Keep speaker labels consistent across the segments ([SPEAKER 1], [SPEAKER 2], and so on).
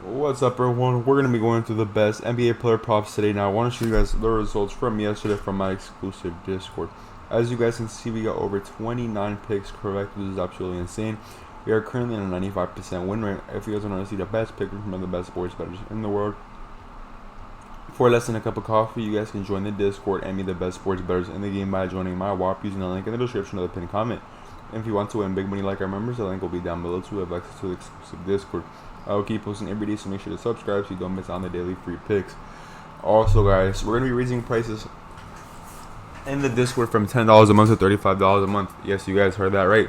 [SPEAKER 1] What's up, everyone? We're going to be going through the best NBA player props today. Now, I want to show you guys the results from yesterday from my exclusive Discord. As you guys can see, we got over 29 picks correct, which is absolutely insane. We are currently on a 95% win rate. If you guys want to see the best pickers from the best sports bettors in the world, for less than a cup of coffee, you guys can join the Discord and be the best sports bettors in the game by joining my WAP using the link in the description of the pinned comment. And if you want to win big money like our members, the link will be down below to have access to the exclusive Discord. I will keep posting every day, so make sure to subscribe so you don't miss out on the daily free picks. Also, guys, we're going to be raising prices in the Discord from $10 a month to $35 a month. Yes, you guys heard that right.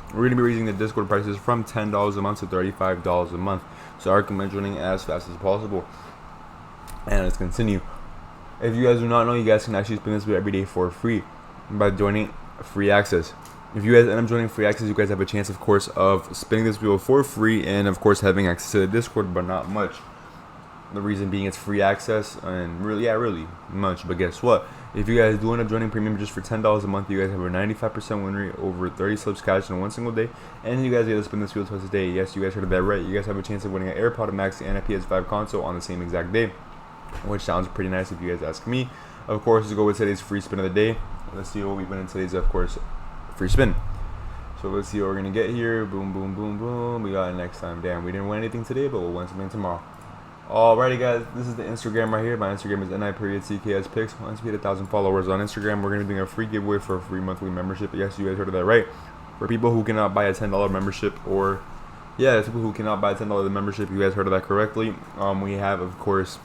[SPEAKER 1] We're going to be raising the Discord prices from $10 a month to $35 a month. So I recommend joining as fast as possible. And let's continue. If you guys do not know, you guys can actually spin this every day for free by joining free access. If you guys end up joining free access, you guys have a chance, of course, of spinning this wheel for free and, of course, having access to the Discord, but not much. The reason being it's free access and really much. But guess what? If you guys do end up joining premium just for $10 a month, you guys have a 95% win rate, over 30 slips cash in one single day, and you guys get to spin this wheel twice a day. Yes, you guys heard that right. You guys have a chance of winning an AirPod Max and a PS5 console on the same exact day, which sounds pretty nice if you guys ask me. Of course, let's go with today's free spin of the day. Let's see what we win in today's, of course, free spin. So let's see what we're gonna get here. Boom, boom, boom, boom. We got it next time. Damn, we didn't win anything today, but we'll win something tomorrow. Alrighty, guys, this is the Instagram right here. My Instagram is ni.CKSPicks. Once we hit 1,000 followers on Instagram, we're gonna be doing a free giveaway for a free monthly membership. Yes, you guys heard of that right. For people who cannot buy a $10 membership, or people who cannot buy a $10 membership, you guys heard of that correctly. We have, of course,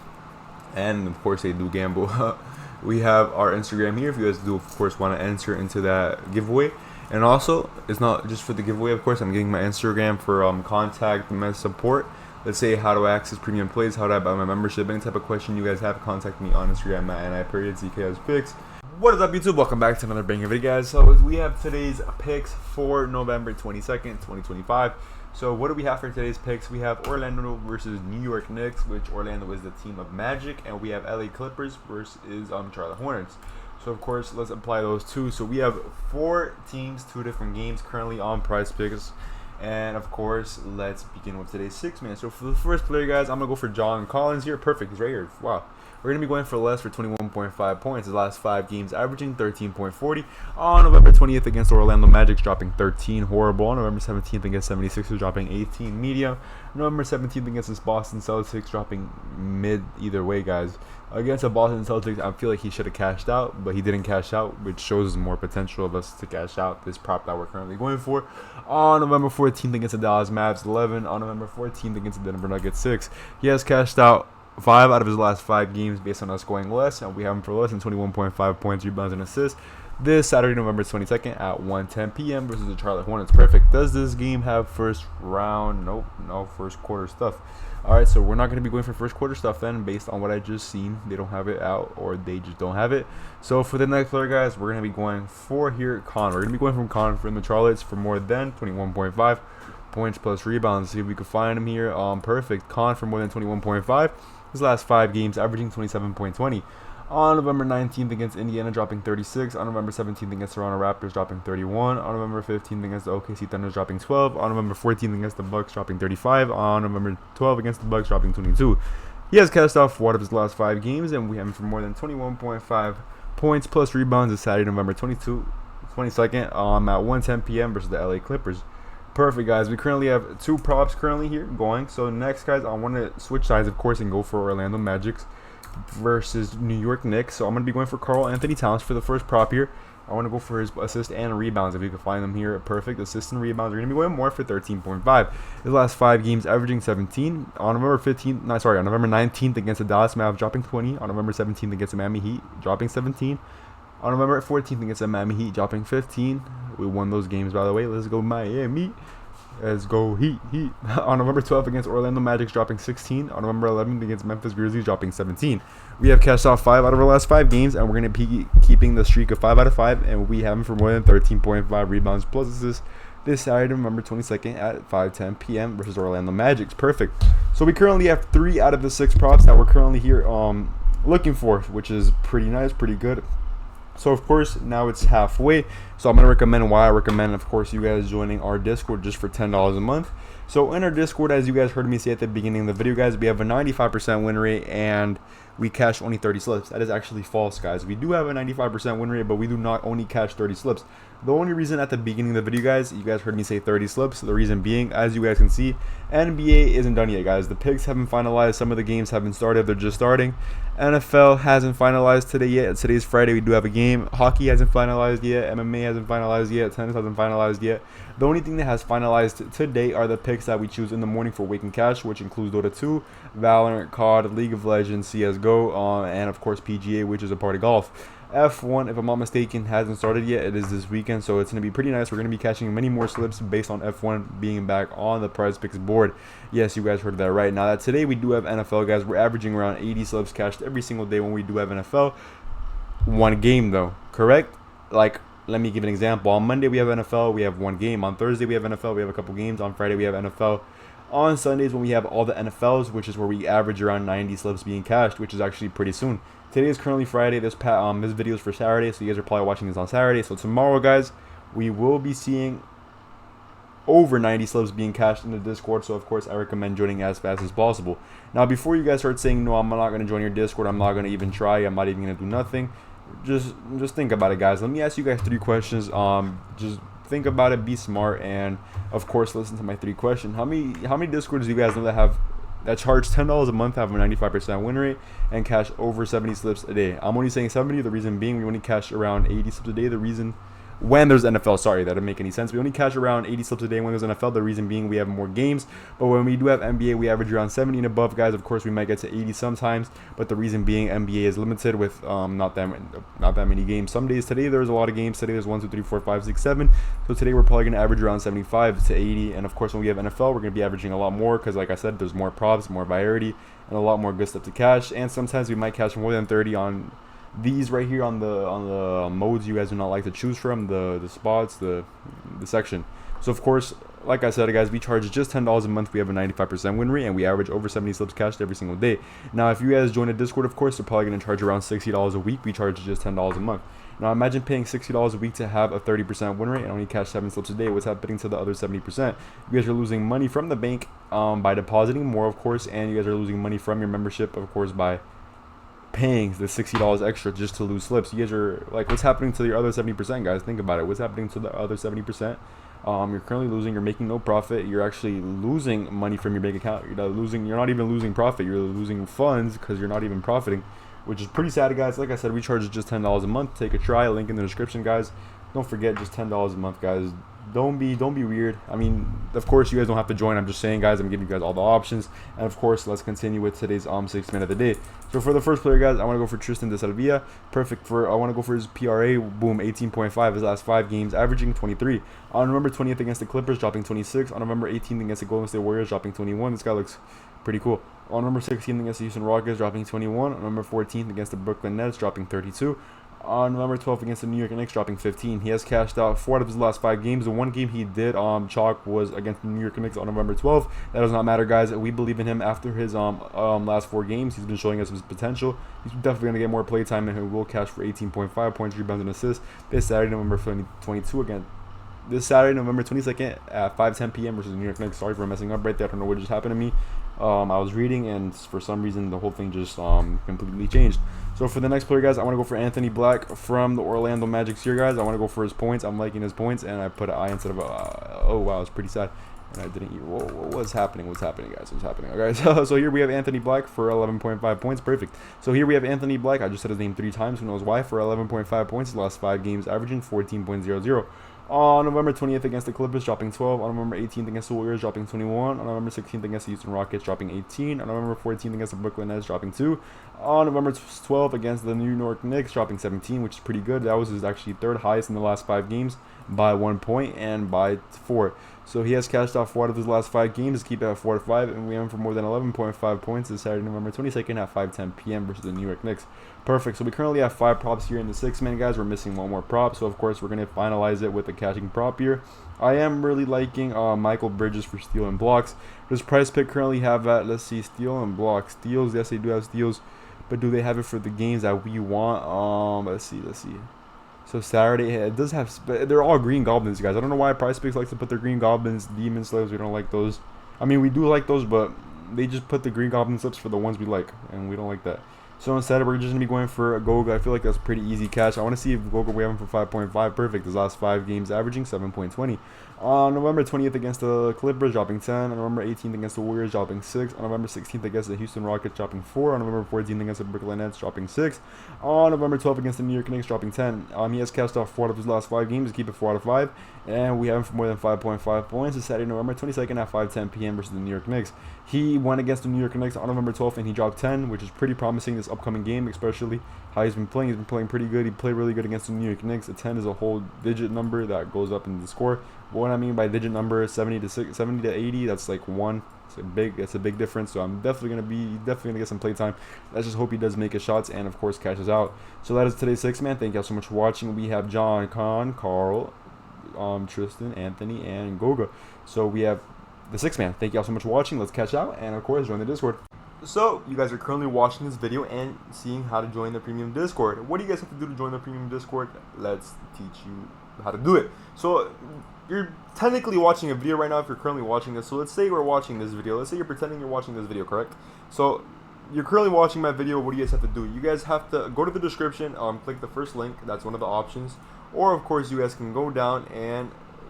[SPEAKER 1] and of course they do gamble. We have our Instagram here if you guys do, of course, want to enter into that giveaway. And also, it's not just for the giveaway, of course. I'm getting my Instagram for contact and support. Let's say how to access premium plays, how to buy my membership, any type of question you guys have, contact me on Instagram at ni.CKSPicks. What is up, YouTube? Welcome back to another banger video, guys. So we have today's picks for November 22nd, 2025. So what do we have for today's picks? We have Orlando versus New York Knicks, which Orlando is the team of Magic, and we have LA Clippers versus Charlotte Hornets. So of course, let's apply those two. So we have 4 teams, 2 different games currently on PRIZEPICKS. And of course, let's begin with today's 6-man. So for the first player, guys, I'm gonna go for John Collins here. Perfect, he's right here. Wow. We're going to be going for less for 21.5 points. His last 5 games averaging 13.40. On November 20th against Orlando Magic, dropping 13. Horrible. On November 17th against 76ers, dropping 18. Medium. November 17th against this Boston Celtics, dropping mid either way, guys. Against the Boston Celtics, I feel like he should have cashed out, but he didn't cash out, which shows more potential of us to cash out this prop that we're currently going for. On November 14th against the Dallas Mavs, 11. On November 14th against the Denver Nuggets, 6. He has cashed out 5 out of his last 5 games based on us going less, and we have him for less than 21.5 points, rebounds, and assists this Saturday, November 22nd at 1:10 p.m. versus the Charlotte Hornets. Perfect. Does this game have first round? Nope, no first quarter stuff. Alright, so we're not going to be going for first quarter stuff then, based on what I just seen. They don't have it out, or they just don't have it. So for the next player, guys, we're going to be going for here Con. We're going to be going from Con from the Charlottes for more than 21.5 points plus rebounds. See if we can find him here. Perfect. Con for more than 21.5. His last 5 games averaging 27.20. On November 19th against Indiana, dropping 36. On November 17th against Toronto Raptors, dropping 31. On November 15th against the OKC Thunder, dropping 12. On November 14th against the Bucks, dropping 35. On November 12th against the Bucks, dropping 22. He has cast off 4 of his last 5 games, and we have him for more than 21.5 points plus rebounds this Saturday, November 22nd at 1:10 p.m. versus the LA Clippers. Perfect, guys. We currently have 2 props currently here going. So next, guys, I want to switch sides, of course, and go for Orlando Magic versus New York Knicks. So I'm going to be going for Karl Anthony Towns for the first prop here. I want to go for his assist and rebounds if you can find them here. Perfect. Assist and rebounds. We're going to be going more for 13.5. His last 5 games averaging 17. On November 19th against the Dallas Mavs, dropping 20. On November 17th against the Miami Heat, dropping 17. On November 14th against the Miami Heat, dropping 15. We won those games, by the way. Let's go Miami. Let's go Heat. On November 12th against Orlando Magic, dropping 16. On November 11th against Memphis Grizzlies, dropping 17. We have cashed off 5 out of our last 5 games, and we're going to be keeping the streak of 5 out of 5, and we have him for more than 13.5 rebounds plus assists this Saturday, November 22nd at 5:10 p.m. versus Orlando Magic. Perfect. So we currently have 3 out of the 6 props that we're currently here looking for, which is pretty nice, pretty good. So of course now it's halfway, so I'm going to recommend why I recommend, of course, you guys joining our Discord just for $10 a month. So in our Discord, as you guys heard me say at the beginning of the video, guys, we have a 95% win rate and we cash only 30 slips. That is actually false, guys. We do have a 95% win rate, but we do not only cash 30 slips. The only reason at the beginning of the video, guys, you guys heard me say 30 slips. The reason being, as you guys can see, NBA isn't done yet, guys. The picks haven't finalized. Some of the games haven't started. They're just starting. NFL hasn't finalized today yet. Today's Friday. We do have a game. Hockey hasn't finalized yet. MMA hasn't finalized yet. Tennis hasn't finalized yet. The only thing that has finalized today are the picks that we choose in the morning for Wake and Cash, which includes Dota 2, Valorant, COD, League of Legends, CSGO, and of course PGA, which is a part of golf. F1, if I'm not mistaken, hasn't started yet. It is this weekend, so it's going to be pretty nice. We're going to be catching many more slips based on F1 being back on the PrizePicks board. Yes, you guys heard that right. Now that today we do have NFL, guys. We're averaging around 80 slips cashed every single day when we do have NFL. One game though, correct? Like, let me give an example. On Monday we have NFL, we have one game. On Thursday we have NFL, we have a couple games. On Friday we have NFL. On Sundays when we have all the NFLs, which is where we average around 90 slips being cashed, which is actually pretty soon. Today is currently Friday. This video is for Saturday, so you guys are probably watching this on Saturday. So tomorrow, guys, we will be seeing over 90 slips being cashed in the Discord. So of course I recommend joining as fast as possible. Now before you guys start saying, no, I'm not going to join your Discord, I'm not going to even try, I'm not even going to do nothing, just think about it, guys. Let me ask you guys 3 questions. Just think about it, be smart, and of course listen to my 3 questions. How many Discords do you guys know that charge $10 a month, have a 95% win rate, and cash over 70 slips a day? I'm only saying 70. The reason being, we only cash around 80 slips a day. The reason, when there's NFL, sorry, that didn't make any sense. We only cash around 80 slips a day when there's NFL. The reason being, we have more games. But when we do have NBA, we average around 70 and above, guys. Of course, we might get to 80 sometimes. But the reason being, NBA is limited with not that many games. Some days, today there's a lot of games. Today there's 1, 2, 3, 4, 5, 6, 7. So today we're probably gonna average around 75 to 80. And of course, when we have NFL, we're gonna be averaging a lot more because, like I said, there's more props, more variety, and a lot more good stuff to cash. And sometimes we might cash more than 30 on these right here on the modes you guys do not like to choose from, the spots, the section. So of course, like I said, guys, we charge just $10 a month. We have a 95% win rate, and we average over 70 slips cashed every single day. Now if you guys join a Discord, of course, they're probably going to charge around $60 a week. We charge just $10 a month. Now imagine paying $60 a week to have a 30% win rate and only cash 7 slips a day. What's happening to the other 70%? You guys are losing money from the bank by depositing more, of course, and you guys are losing money from your membership, of course, by paying the $60 extra just to lose slips. You guys are like, what's happening to the other 70%, guys? Think about it. What's happening to the other 70%? You're currently losing. You're making no profit. You're actually losing money from your bank account. You're not even losing profit. You're losing funds because you're not even profiting, which is pretty sad, guys. Like I said, we charge just $10 a month. Take a try. Link in the description, guys. Don't forget, just $10 a month, guys. Don't be weird. I mean, of course, you guys don't have to join. I'm just saying, guys, I'm giving you guys all the options. And of course, let's continue with today's 6th man of the day. So for the first player, guys, I want to go for Tristan de Salvia. Perfect for, I want to go for his PRA. Boom, 18.5. His last 5 games, averaging 23. On November 20th against the Clippers, dropping 26. On November 18th against the Golden State Warriors, dropping 21. This guy looks pretty cool. On November 16th against the Houston Rockets, dropping 21. On November 14th against the Brooklyn Nets, dropping 32. On November 12th against the New York Knicks, dropping 15. He has cashed out 4 out of his last 5 games. The one game he did chalk was against the New York Knicks on November 12th. That does not matter, guys. We believe in him after his last 4 games. He's been showing us his potential. He's definitely going to get more play time, and he will cash for 18.5 points, rebounds, and assists this Saturday, November 22 again. This Saturday, November 22nd at 5:10 p.m. versus the New York Knicks. Sorry for messing up right there. I don't know what just happened to me. I was reading, and for some reason, the whole thing just completely changed. So for the next player, guys, I want to go for Anthony Black from the Orlando Magic here, guys. I want to go for his points. I'm liking his points, and I put an I instead of a oh, wow, it's pretty sad. And I didn't whoa, what's happening? What's happening, guys? What's happening? Okay, so here we have Anthony Black for 11.5 points. Perfect. So here we have Anthony Black. I just said his name 3 times. Who knows why? For 11.5 points, the last 5 games, averaging 14.00. On November 20th against the Clippers, dropping 12. On November 18th against the Warriors, dropping 21. On November 16th against the Houston Rockets, dropping 18. On November 14th against the Brooklyn Nets, dropping 2. On November 12th against the New York Knicks, dropping 17, which is pretty good. That was his actually 3rd highest in the last 5 games by 1 point and by 4. So he has cashed out 4 out of his last 5 games to keep it at 4-5, and we have him for more than 11.5 points this Saturday, November 22nd at 5:10 p.m. versus the New York Knicks. Perfect. So we currently have 5 props here in the 6-man, guys. We're missing 1 more prop, so of course we're going to finalize it with a cashing prop here. I am really liking Michael Bridges for steal and blocks. Does Prize Pick currently have that? Let's see, steal and blocks. Steals, yes, they do have steals, but do they have it for the games that we want? Let's see. So Saturday, it does have, they're all green goblins, guys. I don't know why PrizePicks likes to put their green goblins, demon slaves. We don't like those. I mean, we do like those, but they just put the green goblin slips for the ones we like, and we don't like that. So instead, we're just gonna be going for a Goga. I feel like that's pretty easy cash. I want to see if Goga we have him for 5.5. Perfect. His last 5 games averaging 7.20. On November 20th against the Clippers, dropping 10. On November 18th against the Warriors, dropping 6. On November 16th against the Houston Rockets, dropping 4. On November 14th against the Brooklyn Nets, dropping 6. On November 12th against the New York Knicks, dropping 10. He has cashed off 4 out of his last 5 games. Keep it 4 out of 5. And we have him for more than 5.5 points. It's Saturday, November 22nd at 5:10 p.m. versus the New York Knicks. He went against the New York Knicks on November 12th, and he dropped 10, which is pretty promising this upcoming game, especially how he's been playing. He's been playing pretty good. He played really good against the New York Knicks. A 10 is a whole digit number that goes up in the score. But what I mean by digit number, 70 to 80, that's like 1. It's a big difference. So I'm definitely gonna get some play time. Let's just hope he does make his shots and of course catches out. So that is today's 6-man. Thank you all so much for watching. We have John, Con, Carl, Tristan, Anthony, and Goga. So we have the 6-man. Thank you all so much for watching. Let's catch out and of course join the Discord. So you guys are currently watching this video and seeing how to join the premium Discord. What do you guys have to do to join the premium Discord? Let's teach you how to do it. So you're technically watching a video right now if you're currently watching this. So let's say we're watching this video. Let's say you're pretending you're watching this video, correct? So you're currently watching my video. What do you guys have to do? You guys have to go to the description, click the first link. That's one of the options. Or of course you guys can go down and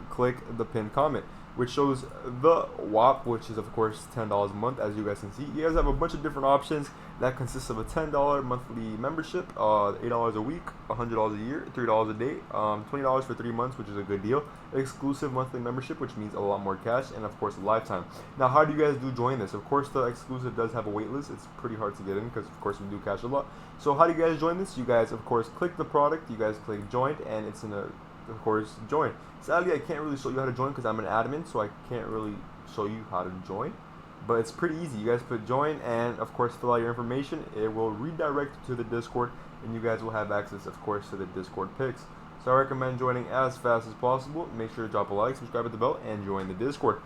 [SPEAKER 1] click the pinned comment, which shows the WAP, which is of course $10 a month. As you guys can see, you guys have a bunch of different options that consists of a $10 monthly membership, $8 a week, $100 a year, $3 a day, $20 for 3 months, which is a good deal, exclusive monthly membership, which means a lot more cash, and of course a lifetime. Now, how do you guys do join this? Of course, the exclusive does have a wait list. It's pretty hard to get in because of course we do cash a lot. So how do you guys join this? You guys of course click the product, you guys click join, and it's in a of course join. Sadly, I can't really show you how to join because I'm an admin, so I can't really show you how to join, but it's pretty easy. You guys put join and of course fill out your information. It will redirect you to the Discord and you guys will have access of course to the Discord picks. So I recommend joining as fast as possible. Make sure to drop a like, subscribe at the bell, and join the Discord.